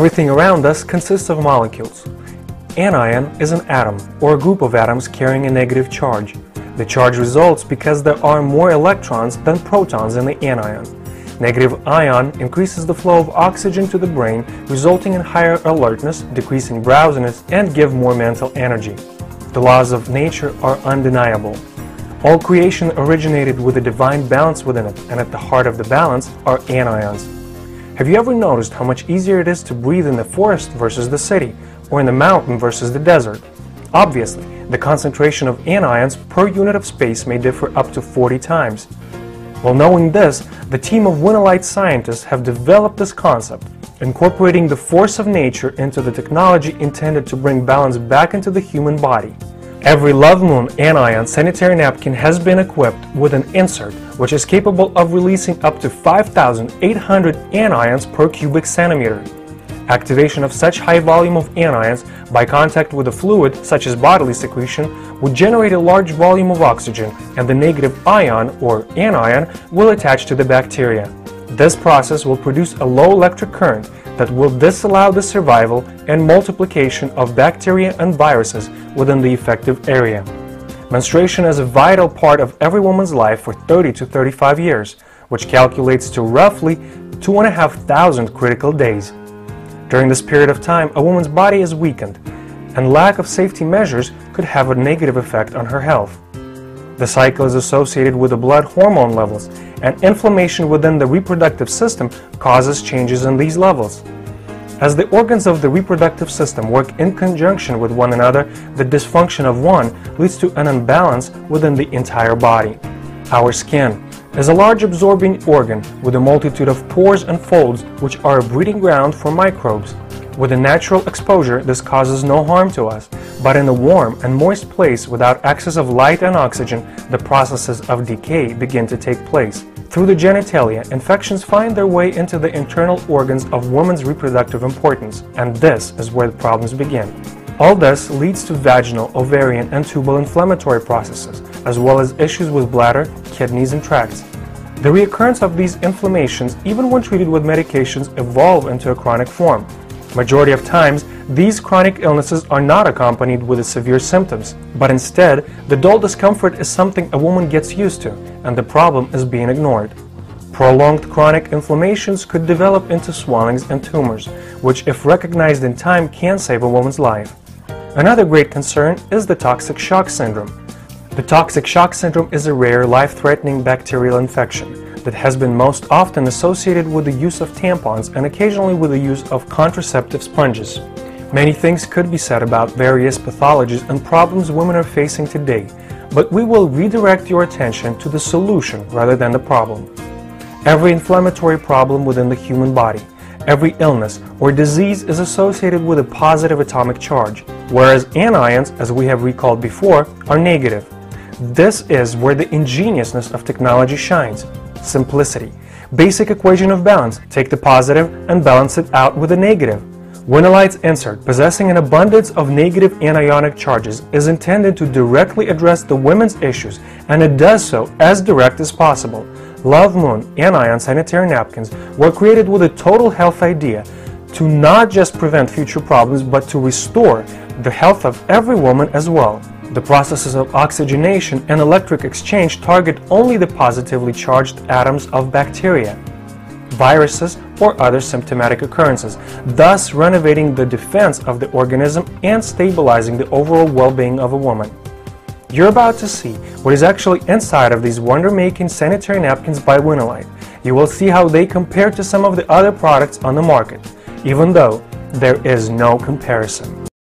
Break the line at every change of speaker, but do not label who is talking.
Everything around us consists of molecules. Anion is an atom, or a group of atoms carrying a negative charge. The charge results because there are more electrons than protons in the anion. Negative ion increases the flow of oxygen to the brain, resulting in higher alertness, decreasing drowsiness, and give more mental energy. The laws of nature are undeniable. All creation originated with a divine balance within it, and at the heart of the balance are anions. Have you ever noticed how much easier it is to breathe in the forest versus the city, or in the mountain versus the desert? Obviously, the concentration of anions per unit of space may differ up to 40 times. Well, knowing this, the team of WİNALİTE scientists have developed this concept, incorporating the force of nature into the technology intended to bring balance back into the human body. Every Love Moon Anion sanitary napkin has been equipped with an insert which is capable of releasing up to 5,800 anions per cubic centimeter. Activation of such high volume of anions by contact with a fluid, such as bodily secretion, would generate a large volume of oxygen, and the negative ion, or anion, will attach to the bacteria. This process will produce a low electric current that will disallow the survival and multiplication of bacteria and viruses within the effective area. Menstruation is a vital part of every woman's life for 30 to 35 years, which calculates to roughly 2,500 critical days. During this period of time, a woman's body is weakened, and lack of safety measures could have a negative effect on her health. The cycle is associated with the blood hormone levels, and inflammation within the reproductive system causes changes in these levels. As the organs of the reproductive system work in conjunction with one another, the dysfunction of one leads to an imbalance within the entire body. Our skin is a large absorbing organ with a multitude of pores and folds which are a breeding ground for microbes. With a natural exposure, this causes no harm to us, but in a warm and moist place without access of light and oxygen, the processes of decay begin to take place. Through the genitalia, infections find their way into the internal organs of women's reproductive importance, and this is where the problems begin. All this leads to vaginal, ovarian, and tubal inflammatory processes, as well as issues with bladder, kidneys, and tracts. The reoccurrence of these inflammations, even when treated with medications, evolve into a chronic form. Majority of times, these chronic illnesses are not accompanied with severe symptoms, but instead, the dull discomfort is something a woman gets used to, and the problem is being ignored. Prolonged chronic inflammations could develop into swellings and tumors, which, if recognized in time, can save a woman's life. Another great concern is the toxic shock syndrome. The toxic shock syndrome is a rare, life-threatening bacterial infection that has been most often associated with the use of tampons and occasionally with the use of contraceptive sponges. Many things could be said about various pathologies and problems women are facing today, but we will redirect your attention to the solution rather than the problem. Every inflammatory problem within the human body, every illness or disease is associated with a positive atomic charge, whereas anions, as we have recalled before, are negative. This is where the ingeniousness of technology shines. Simplicity. Basic equation of balance. Take the positive and balance it out with a negative. WİNALİTE's insert, possessing an abundance of negative anionic charges, is intended to directly address the women's issues, and it does so as direct as possible. Love Moon Anion sanitary napkins were created with a total health idea to not just prevent future problems, but to restore the health of every woman as well. The processes of oxygenation and electric exchange target only the positively charged atoms of bacteria, viruses, or other symptomatic occurrences, thus renovating the defense of the organism and stabilizing the overall well-being of a woman. You're about to see what is actually inside of these wonder-making sanitary napkins by WİNALİTE. You will see how they compare to some of the other products on the market, even though there is no comparison.